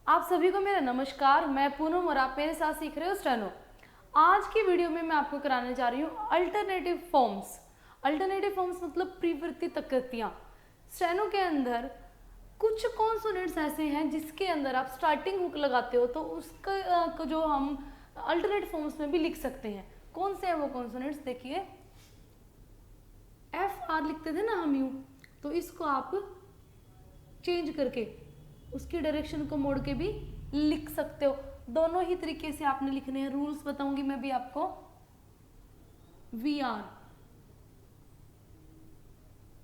आप सभी को मेरा नमस्कार। मैं पूनम और आप मेरे साथ सीख रहे हो स्टेनो। आज की वीडियो में मैं आपको कराने जा रही हूँ अल्टरनेटिव फॉर्म्स। अल्टरनेटिव फॉर्म्स मतलब परिवर्तित आकृतियाँ। स्टेनो के अंदर कुछ कॉन्सोनेंट्स ऐसे हैं जिसके अंदर आप स्टार्टिंग हुक लगाते हो तो उसका को जो हम अल्टरनेट फॉर्म्स में भी लिख सकते हैं। कौन से हैं वो कॉन्सोनेंट्स? देखिए, एफ आर लिखते थे ना हम यूं, तो इसको आप चेंज करके उसकी डायरेक्शन को मोड़ के भी लिख सकते हो। दोनों ही तरीके से आपने लिखने हैं। रूल्स बताऊंगी मैं भी आपको। वी आर,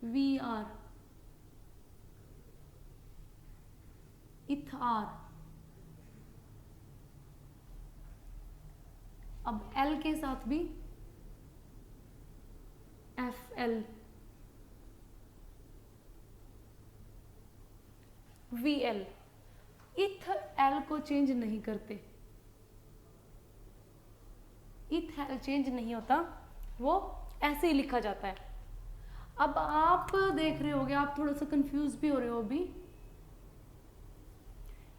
वी आर, इथ आर। अब एल के साथ भी एफ एल, वी एल। इथ एल को चेंज नहीं करते, इथ एल चेंज नहीं होता, वो ऐसे ही लिखा जाता है। अब आप देख रहे होगे, आप थोड़ा सा कंफ्यूज भी हो रहे हो अभी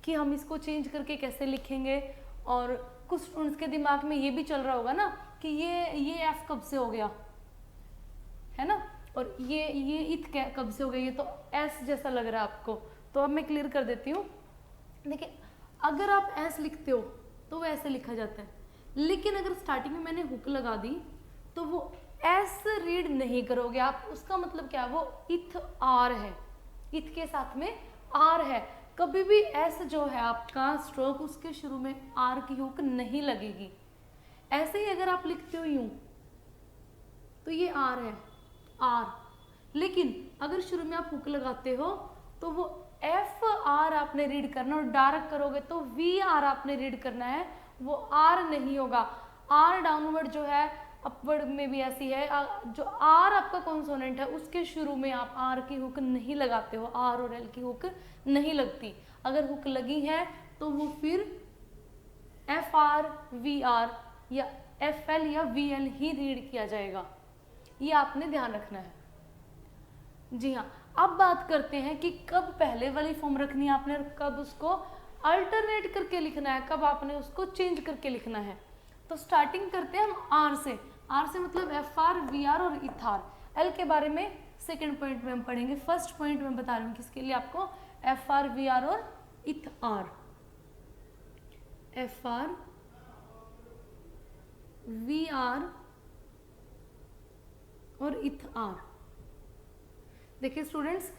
कि हम इसको चेंज करके कैसे लिखेंगे। और कुछ स्टूडेंट्स के दिमाग में ये भी चल रहा होगा ना कि ये एफ कब से हो गया, है ना, और ये इथ कब से हो गया, ये तो एस जैसा लग रहा है आपको। तो अब मैं क्लियर कर देती हूँ। देखिए, अगर आप एस लिखते हो तो वो ऐसे लिखा जाता है, लेकिन अगर स्टार्टिंग में मैंने हुक लगा दी तो वो एस रीड नहीं करोगे आप। उसका मतलब क्या है? वो इथ आर है, इथ के साथ में आर है। कभी भी एस जो है आपका स्ट्रोक, उसके शुरू में आर की हुक नहीं लगेगी। ऐसे ही अगर आप लिखते हो यूं तो ये आर है, आर। लेकिन अगर शुरू में आप हुक लगाते हो तो वो एफ आर आपने रीड करना, और डार्क करोगे तो वी आर आपने रीड करना है, वो आर नहीं होगा। आर डाउनवर्ड जो है, अपवर्ड में भी ऐसी है। जो आर आपका कॉन्सोनेंट है उसके शुरू में आप आर की हुक नहीं लगाते हो, आर और एल की हुक नहीं लगती। अगर हुक लगी है तो वो फिर एफ आर वी आर या एफ एल या वी एल ही रीड किया जाएगा। ये आपने ध्यान रखना है। जी हाँ, अब बात करते हैं कि कब पहले वाली फॉर्म रखनी है आपने और कब उसको अल्टरनेट करके लिखना है, कब आपने उसको चेंज करके लिखना है। तो स्टार्टिंग करते हैं हम आर से। आर से मतलब एफ आर वी आर और इथार। एल के बारे में सेकेंड पॉइंट में हम पढ़ेंगे। फर्स्ट पॉइंट में बता रही हूँ किसके लिए आपको, एफ आर वी आर और इथ आर। एफ आर वी आर और इथ आर। देखिए स्टूडेंट्स,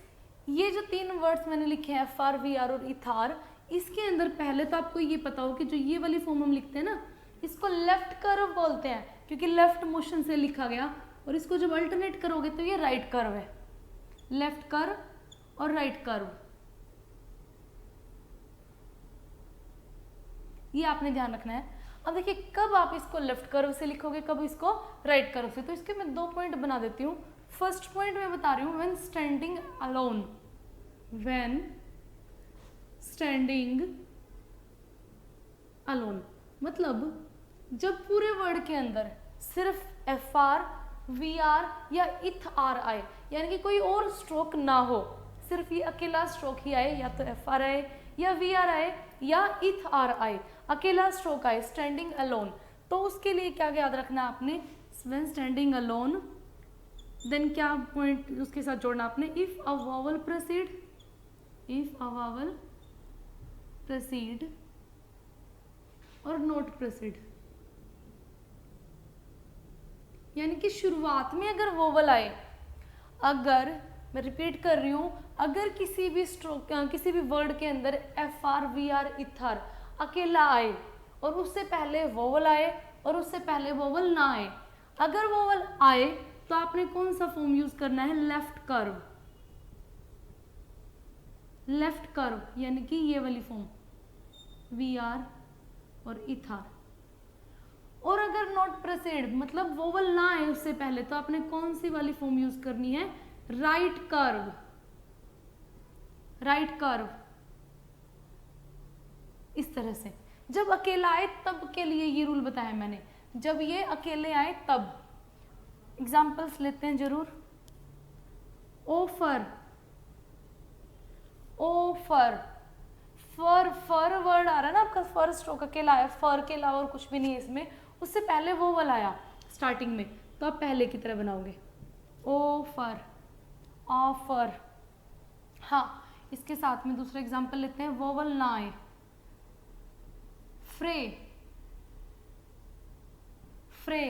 ये जो तीन वर्ड्स मैंने लिखे हैं एफ आर वी आर और इथ आर, इसके अंदर पहले तो आपको ये पता हो कि जो ये वाली फॉर्म हम लिखते हैं ना, इसको लेफ्ट कर्व बोलते हैं, क्योंकि लेफ्ट मोशन से लिखा गया। और इसको जब अल्टरनेट करोगे तो ये राइट कर्व है। लेफ्ट कर्व और राइट कर्व, ये आपने ध्यान रखना है। अब देखिए, कब आप इसको लेफ्ट कर्व से लिखोगे, कब इसको राइट कर्व से। तो इसके मैं दो पॉइंट बना देती हूँ। फर्स्ट पॉइंट मैं बता रही हूँ, when standing alone, when standing alone मतलब जब पूरे वर्ड के अंदर सिर्फ एफ आर वी आर या इथ आर आए, यानी कि कोई और स्ट्रोक ना हो, सिर्फ ये अकेला स्ट्रोक ही आए, या तो एफ आर आए या वी आर आए या इथ आर आए, अकेला स्ट्रोक आए, स्टैंडिंग अलोन। तो उसके लिए क्या याद रखना आपने, व्हेन स्टैंडिंग अलोन, देन क्या पॉइंट उसके साथ जोड़ना आपने, if a vowel proceed, if a vowel proceed और नोट प्रोसीड। यानी कि शुरुआत में अगर वोवल आए, अगर, मैं रिपीट कर रही हूं, अगर किसी भी स्ट्रोक, किसी भी वर्ड के अंदर F R V R either अकेला आए और उससे पहले वोवल आए और उससे पहले वोवल ना आए, अगर वोवल आए तो आपने कौन सा फॉर्म यूज करना है, लेफ्ट कर्व। लेफ्ट कर्व यानी कि ये वाली फॉर्म, वी आर और इथार। और अगर नॉट प्रोसीड मतलब वोवल ना आए उससे पहले, तो आपने कौन सी वाली फॉर्म यूज करनी है, राइट कर्व। राइट कर्व इस तरह से। जब अकेला आए तब के लिए ये रूल बताया मैंने, जब ये अकेले आए तब। एग्जाम्पल्स लेते हैं जरूर। ओफर, ओफर, फर, फर वर्ड आ रहा है ना आपका, फर स्ट्रोक अकेला है, फर के अलावा और कुछ भी नहीं है इसमें, उससे पहले वो वाला आया स्टार्टिंग में, तो आप पहले की तरह बनाओगे, ओ फर, ऑफर। हाँ, इसके साथ में दूसरा एग्जांपल लेते हैं, वोवल ना आए, फ्रे, फ्रे,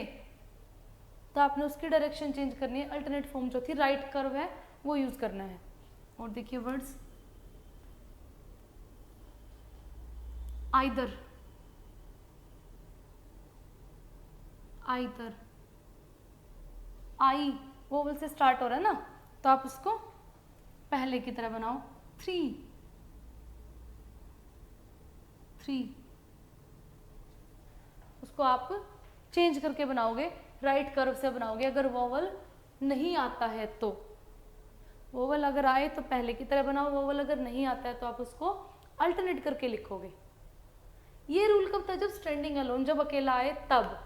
तो आपने उसकी डायरेक्शन चेंज करनी है, अल्टरनेट फॉर्म जो थी राइट कर्व है वो यूज करना है। और देखिए वर्ड्स, आइदर, आइदर, आई वोवल से स्टार्ट हो रहा है ना, तो आप उसको पहले की तरह बनाओ, थ्री, थ्री, उसको आप चेंज करके बनाओगे, राइट कर्व से बनाओगे अगर वोवल नहीं आता है तो। वोवल अगर आए तो पहले की तरह बनाओ, वोवल अगर नहीं आता है तो आप उसको अल्टरनेट करके लिखोगे। ये रूल कब था? जब स्टैंडिंग अलोन, जब अकेला आए तब।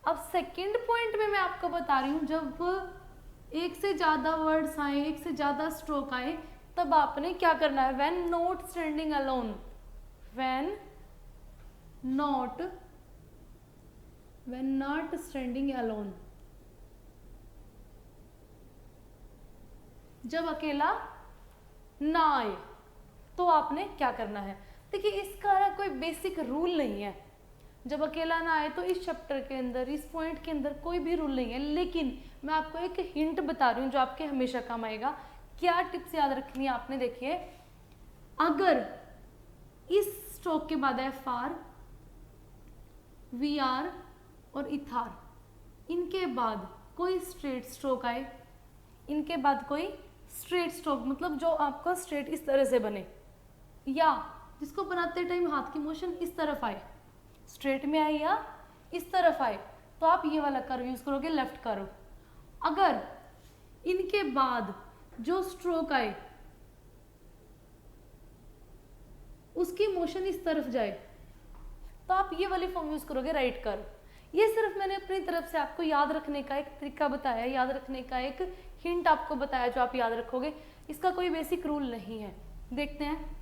अब सेकंड पॉइंट में मैं आपको बता रही हूँ, जब एक से ज्यादा वर्ड्स आए, एक से ज्यादा स्ट्रोक आए, तब आपने क्या करना है, when not standing alone, when not standing alone, जब अकेला ना आए तो आपने क्या करना है। देखिए इसका कोई बेसिक रूल नहीं है, जब अकेला ना आए तो इस चैप्टर के अंदर, इस पॉइंट के अंदर कोई भी रूल नहीं है, लेकिन मैं आपको एक हिंट बता रही हूँ जो आपके हमेशा काम आएगा। क्या टिप्स याद रखनी है आपने, देखिए अगर इस स्ट्रोक के बाद एफ आर, वी आर और इथार, इनके बाद कोई स्ट्रेट स्ट्रोक आए, इनके बाद कोई स्ट्रेट स्ट्रोक, मतलब जो आपका स्ट्रेट इस तरह से बने, या जिसको बनाते टाइम हाथ की मोशन इस तरफ आए, स्ट्रेट में आए या इस तरफ आए, तो आप ये वाला कर्व यूज करोगे, लेफ्ट कर्व। अगर इनके बाद जो स्ट्रोक आए उसकी मोशन इस तरफ जाए, तो आप ये वाली फॉर्म यूज करोगे, राइट कर्व। ये सिर्फ मैंने अपनी तरफ से आपको याद रखने का एक तरीका बताया, याद रखने का एक हिंट आपको बताया जो आप याद रखोगे, इसका कोई बेसिक रूल नहीं है। देखते हैं,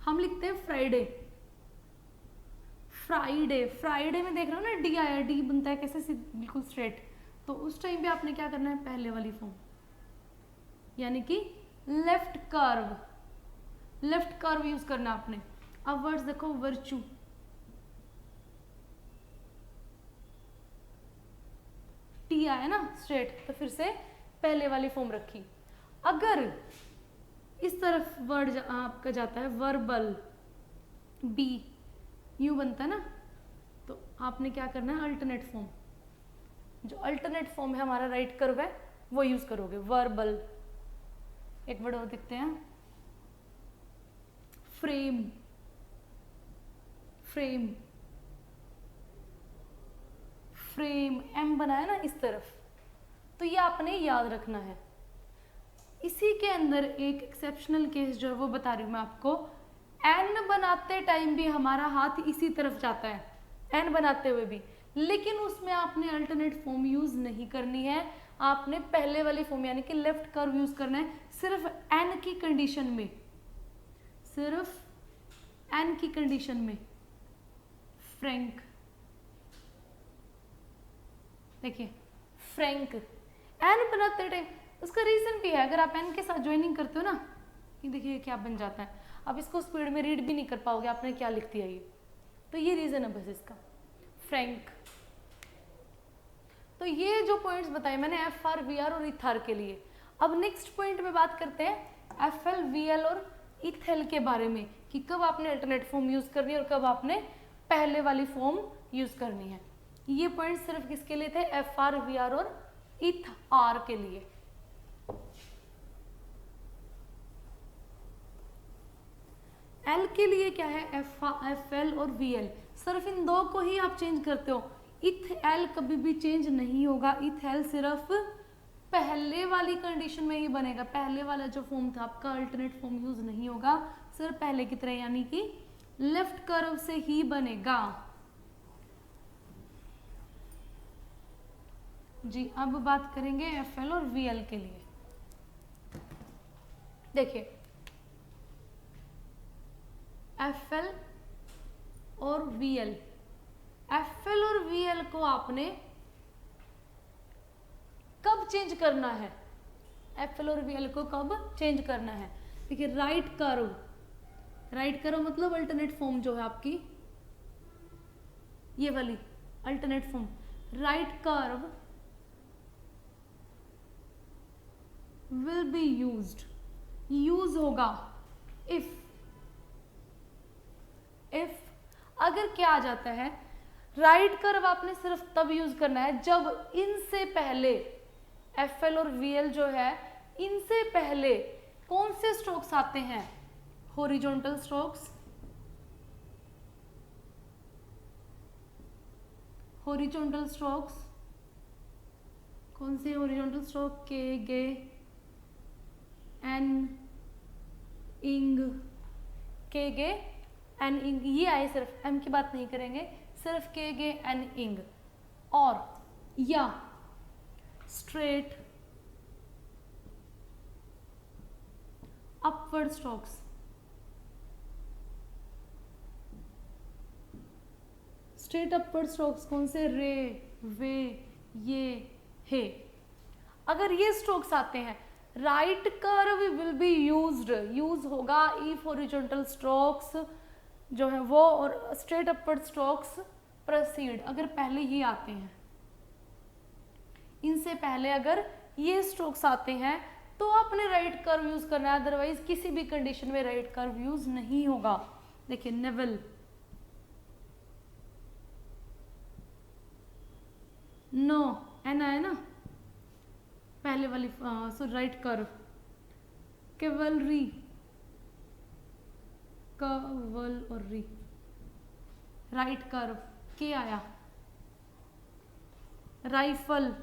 हम लिखते हैं फ्राइडे, फ्राइडे, फ्राइडे में देख रहे हो ना डी आया, डी बनता है कैसे, बिल्कुल स्ट्रेट, तो उस टाइम पे आपने क्या करना है, पहले वाली फॉर्म, यानी कि left curve, left curve use करना आपने। अब वर्ड्स देखो, वर्चू, टी आया ना स्ट्रेट, तो फिर से पहले वाली फॉर्म रखी। अगर इस तरफ वर्ड आपका जाता है, वर्बल, बी यू बनता है ना, तो आपने क्या करना है, अल्टरनेट फॉर्म, जो अल्टरनेट फॉर्म है हमारा राइट कर्व है वो यूज करोगे, वर्बल। एक वर्ड और देखते हैं, फ्रेम, फ्रेम, फ्रेम, एम बनाया ना इस तरफ, तो ये आपने याद रखना है। इसी के अंदर एक एक्सेप्शनल केस जो है वो बता रही हूं मैं आपको, एन बनाते टाइम भी हमारा हाथ इसी तरफ जाता है, एन बनाते हुए भी, लेकिन उसमें आपने अल्टरनेट फॉर्म यूज नहीं करनी है, आपने पहले वाली फॉर्म यानी कि लेफ्ट कर्व यूज करना है, सिर्फ एन की कंडीशन में, सिर्फ एन की कंडीशन में। फ्रैंक, देखिए फ्रैंक, एन बनाते टाइम, उसका रीजन भी है, अगर आप एन के साथ ज्वाइनिंग करते हो ना, ये देखिए क्या बन जाता है, आप इसको स्पीड में रीड भी नहीं कर पाओगे, आपने क्या लिख दिया ये, तो ये रीजन है बस इसका, फ्रैंक। तो ये जो पॉइंट्स बताए मैंने एफ आर, वी आर और इथार के लिए। अब नेक्स्ट पॉइंट में बात करते हैं एफ एल, वी एल और इथेल के बारे में, कि कब आपने अल्टरनेट फॉर्म यूज करनी है और कब आपने पहले वाली फॉर्म यूज करनी है। ये पॉइंट सिर्फ किसके लिए थे, एफ आर, वी आर और इथ आर के लिए। एल के लिए क्या है, एफ एल और वी एल, सिर्फ इन दो को ही आप चेंज करते हो, इथ एल कभी भी चेंज नहीं होगा, इथ एल सिर्फ पहले वाली कंडीशन में ही बनेगा, पहले वाला जो फॉर्म था आपका अल्टरनेट फॉर्म यूज नहीं होगा, सिर्फ पहले की तरह यानी कि लेफ्ट कर्व से ही बनेगा जी। अब बात करेंगे एफ एल और वी एल के लिए। देखिए FL और VL, FL और VL को आपने कब चेंज करना है, FL और VL को कब चेंज करना है। देखिए राइट कर्व, राइट कर्व मतलब अल्टरनेट फॉर्म जो है आपकी ये वाली alternate form, right curve will be used, use होगा इफ अगर क्या आ जाता है, राइट कर्व आपने सिर्फ तब यूज करना है जब इनसे पहले FL और VL जो है इनसे पहले कौन से स्ट्रोक्स आते हैं, हॉरिजॉन्टल स्ट्रोक्स, हॉरिजॉन्टल स्ट्रोक्स कौन से हॉरिजॉन्टल स्ट्रोक, के गे एन इंग, के गे एन इंग ये आए, सिर्फ एम की बात नहीं करेंगे, सिर्फ के गे एन इंग, और या straight upward strokes, straight upward strokes कौन से, रे वे ये हे, अगर ये स्ट्रोक्स आते हैं right curve will be used, use होगा इफ हॉरिजॉन्टल स्ट्रोक्स जो है वो और स्ट्रेट अपवर्ड स्ट्रोक्स प्रोसीड, अगर पहले ये आते हैं, इनसे पहले अगर ये स्ट्रोक्स आते हैं तो आपने राइट कर्व यूज करना है, अदरवाइज किसी भी कंडीशन में राइट कर्व यूज नहीं होगा। देखिए नेवल, नो एन आया ना पहले वाली, सो राइट कर्व, कैवलरी, कवल और री, राइट कर्व के आया, राइफल,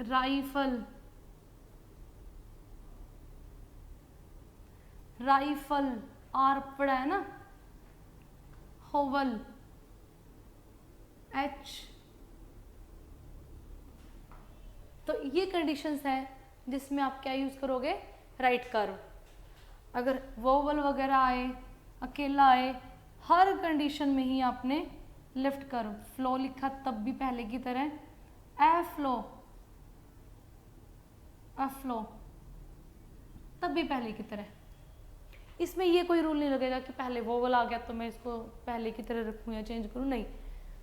राइफल, राइफल आर पड़ा है ना, होवल एच, तो ये कंडीशंस हैं जिसमें आप क्या यूज करोगे, राइट कर्व। अगर वोवल वगैरह आए, अकेला आए, हर कंडीशन में ही आपने लेफ्ट कर्व, फ्लो लिखा तब भी पहले की तरह, ए फ्लो, अ फ्लो तब भी पहले की तरह। इसमें ये कोई रूल नहीं लगेगा कि पहले वोवल आ गया तो मैं इसको पहले की तरह रखूँ या चेंज करूँ, नहीं,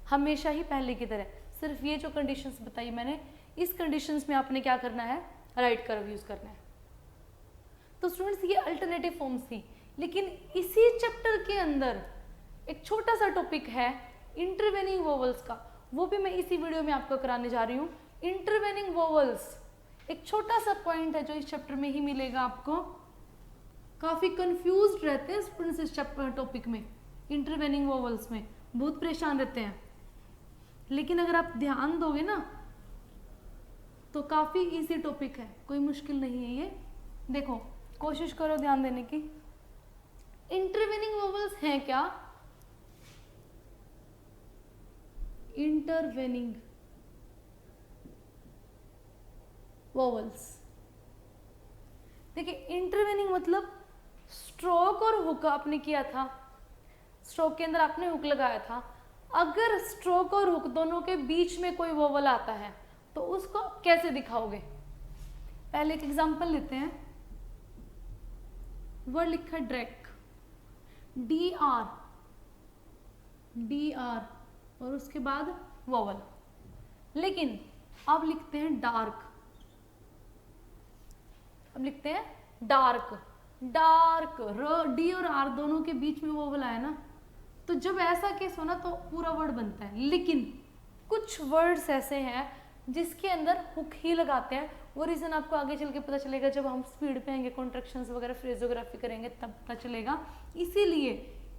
हमेशा ही पहले की तरह। सिर्फ ये जो कंडीशंस बताई मैंने, इस कंडीशंस में आपने क्या करना है, राइट कर्व यूज करना है। तो स्टूडेंट्स ये अल्टरनेटिव फॉर्म्स थी, लेकिन इसी चैप्टर के अंदर एक छोटा सा टॉपिक है इंटरवेनिंग वोवल्स का, वो भी मैं इसी वीडियो में आपको कराने जा रही हूँ। इंटरवेनिंग वोवल्स एक छोटा सा पॉइंट है जो इस चैप्टर में ही मिलेगा आपको, काफी कंफ्यूज्ड रहते हैं स्टूडेंट्स इस चैप्टर टॉपिक में, इंटरवेनिंग वोवल्स में बहुत परेशान रहते हैं, लेकिन अगर आप ध्यान दोगे ना तो काफी इजी टॉपिक है, कोई मुश्किल नहीं है ये। देखो कोशिश करो ध्यान देने की। इंटरवेनिंग वोवल्स हैं क्या, इंटरवेनिंग वोवल्स, देखिए इंटरवेनिंग मतलब स्ट्रोक और हुक आपने किया था, स्ट्रोक के अंदर आपने हुक लगाया था, अगर स्ट्रोक और हुक दोनों के बीच में कोई वोवल आता है तो उसको कैसे दिखाओगे। पहले एक एग्जांपल लेते हैं, वर्ड लिखा है ड्रैक, डी आर और उसके बाद वोवल, लेकिन अब लिखते हैं डार्क, अब लिखते हैं डार्क, डी और आर दोनों के बीच में वोवल आया ना, तो जब ऐसा केस हो ना तो पूरा वर्ड बनता है। लेकिन कुछ वर्ड्स ऐसे हैं जिसके अंदर हुक ही लगाते हैं, वो रीजन आपको आगे चल के पता चलेगा जब हम स्पीड पे आएंगे, कॉन्ट्रैक्शंस वगैरह फ्रेजोग्राफी करेंगे तब पता चलेगा, इसीलिए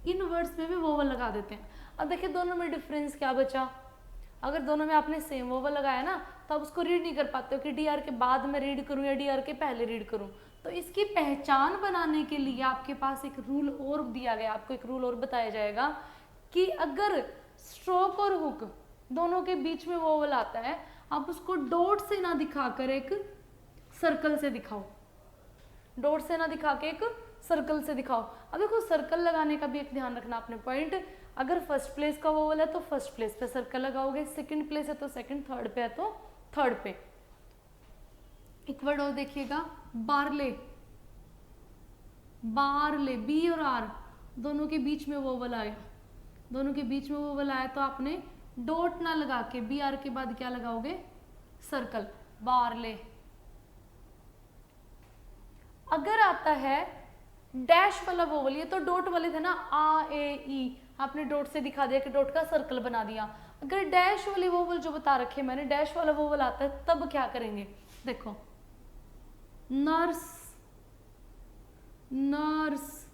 इन वर्ड्स में भी वोवल लगा देते हैं। अब देखिए दोनों में डिफरेंस क्या बचा, अगर दोनों में आपने सेम वोवल लगाया ना तो आप उसको रीड नहीं कर पाते हो कि डी आर के बाद मैं रीड करूं या डी आर के पहले रीड करूं। तो इसकी पहचान बनाने के लिए आपके पास एक रूल और दिया गया, आपको एक रूल और बताया जाएगा कि अगर स्ट्रोक और हुक दोनों के बीच में वोवल आता है, आप उसको डॉट से ना दिखाकर एक सर्कल से दिखाओ। डॉट से ना दिखा के एक सर्कल से दिखाओ। अब देखो सर्कल लगाने का भी एक ध्यान रखना आपने पॉइंट, अगर फर्स्ट प्लेस का वोवल है तो फर्स्ट प्लेस पे सर्कल लगाओगे, सेकंड प्लेस है तो सेकंड, थर्ड पे है तो थर्ड पे। एक वर्ड और देखिएगा, बारले, बारले, बी और आर दोनों के बीच में वोवल आया, दोनों के बीच में वोवल आया तो आपने डॉट ना लगा के बी आर के बाद क्या लगाओगे, सर्कल, बारले। अगर आता है डैश वाला वोवल, ये तो डॉट वाले थे ना, आ ए ई, आपने डॉट से दिखा दिया कि डॉट का सर्कल बना दिया। अगर डैश वाले वोवल जो बता रखे मैंने, डैश वाला वोवल आता है तब क्या करेंगे, देखो नर्स, नर्स,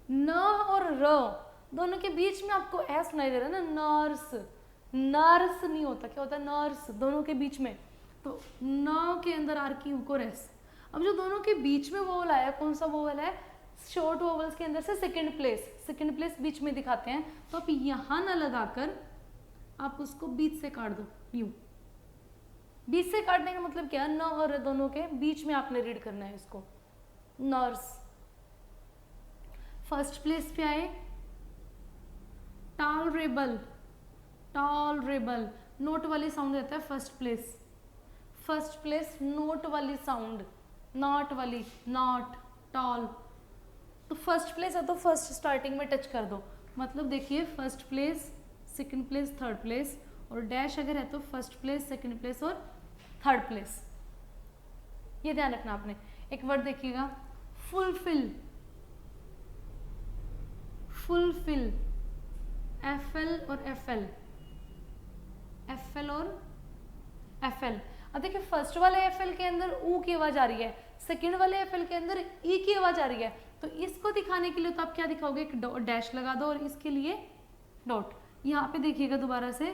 न और र दोनों के बीच में आपको एस सुनाई दे रहा है ना, नर्स, नर्स नहीं होता, क्या होता है, नर्स, दोनों के बीच में, तो न के अंदर आर की को रेस। अब जो दोनों के बीच में वोवल आया, कौन सा वोवल है, शॉर्ट वोवल्स के अंदर से सेकंड प्लेस, सेकंड प्लेस बीच में दिखाते हैं, तो आप यहां ना लगाकर आप उसको बीच से काट दो, यूं। बीच से काटने का मतलब क्या, न और दोनों के बीच में आपने रीड करना है इसको, नर्स। फर्स्ट प्लेस पे आए टॉलरेबल, टॉलरेबल, नोट वाली साउंड रहता है first place, first place note वाली साउंड, नॉट वाली, नॉट, टॉल, तो फर्स्ट प्लेस है तो फर्स्ट स्टार्टिंग में टच कर दो, मतलब देखिए first place, second place, third place, और डैश अगर है तो फर्स्ट प्लेस, सेकंड प्लेस और थर्ड प्लेस, ये ध्यान रखना आपने। एक वर्ड देखिएगा, फुलफिल, फुलफिल, एफ एल और एफ एल, एफ एल और एफ एल। अब देखिए फर्स्ट वाले एफ एल के अंदर ऊ की आवाज आ रही है, सेकंड वाले एफ एल के अंदर ई की आवाज आ रही है, तो इसको दिखाने के लिए तो आप क्या दिखाओगे, एक डैश लगा दो और इसके लिए डॉट। यहाँ पे देखिएगा दोबारा से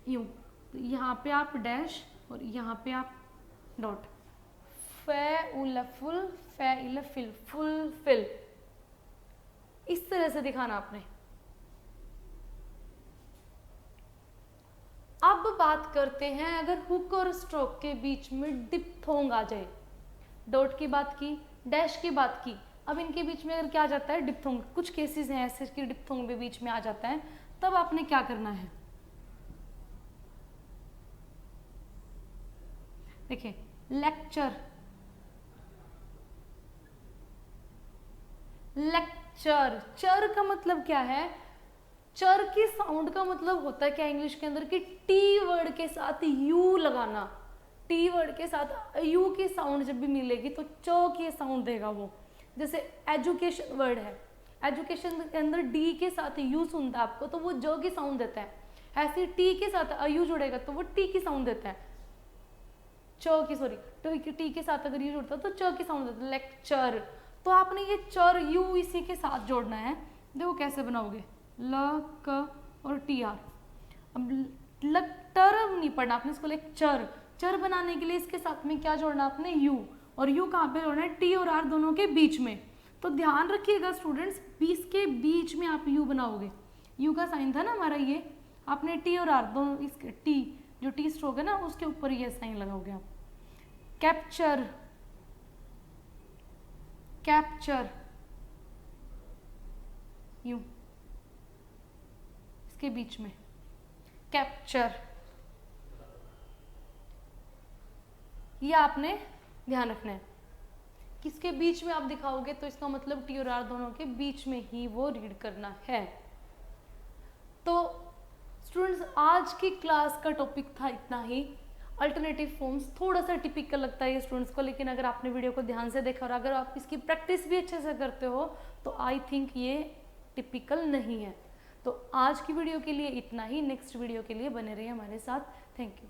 यूं, तो यहाँ पे आप डैश और यहाँ पे आप डॉट, फुल, फिल, फुलफिल, इस तरह से दिखाना आपने। अब बात करते हैं अगर हुक और स्ट्रोक के बीच में डिप्थोंग आ जाए, डॉट की बात की, डैश की बात की, अब इनके बीच में अगर क्या आ जाता है, डिप्थोंग, कुछ केसेस हैं ऐसे कि डिप्थोंग भी बीच में आ जाता है, तब आपने क्या करना है, देखिए लेक्चर, लेक्चर, चर का मतलब क्या है, चर की साउंड का मतलब होता है क्या इंग्लिश के अंदर कि टी वर्ड के साथ यू लगाना, टी वर्ड के साथ यू की साउंड जब भी मिलेगी तो च की साउंड देगा वो। जैसे एजुकेशन वर्ड है, एजुकेशन के अंदर डी के साथ यू सुनता है आपको तो वो ज की साउंड देता है, ऐसे टी के साथ यू जुड़ेगा तो वो टी की साउंड देता है, च की, सॉरी टी के साथ अगर यू जुड़ता है तो च की साउंड देता है, लेक्चर। तो आपने ये चर यू इसी के साथ जोड़ना है, देखो कैसे बनाओगे, ल क और टी आर। अब लक्टर नहीं पढ़ना आपने, इसको लेक्चर, चर बनाने के लिए इसके साथ में क्या जोड़ना आपने, यू, और यू कहाँ पे जोड़ना है, टी और आर दोनों के बीच में। तो ध्यान रखिएगा स्टूडेंट्स, 20 के बीच में आप यू बनाओगे, यू का साइन था ना हमारा ये, आपने टी और आर दोनों, इसके टी जो टी स्ट्रोक है ना उसके ऊपर ये साइन लगाओगे आप। कैप्चर, कैप्चर, यू इसके बीच में, कैप्चर, ये आपने ध्यान रखना है, किसके बीच में आप दिखाओगे तो इसका मतलब टी और आर दोनों के बीच में ही वो रीड करना है। तो स्टूडेंट्स आज की क्लास का टॉपिक था इतना ही। अल्टरनेटिव फॉर्म्स थोड़ा सा टिपिकल लगता है ये स्टूडेंट्स को, लेकिन अगर आपने वीडियो को ध्यान से देखा और अगर आप इसकी प्रैक्टिस भी अच्छे से करते हो तो आई थिंक ये टिपिकल नहीं है। तो आज की वीडियो के लिए इतना ही, नेक्स्ट वीडियो के लिए बने रहिए हमारे साथ। Thank you.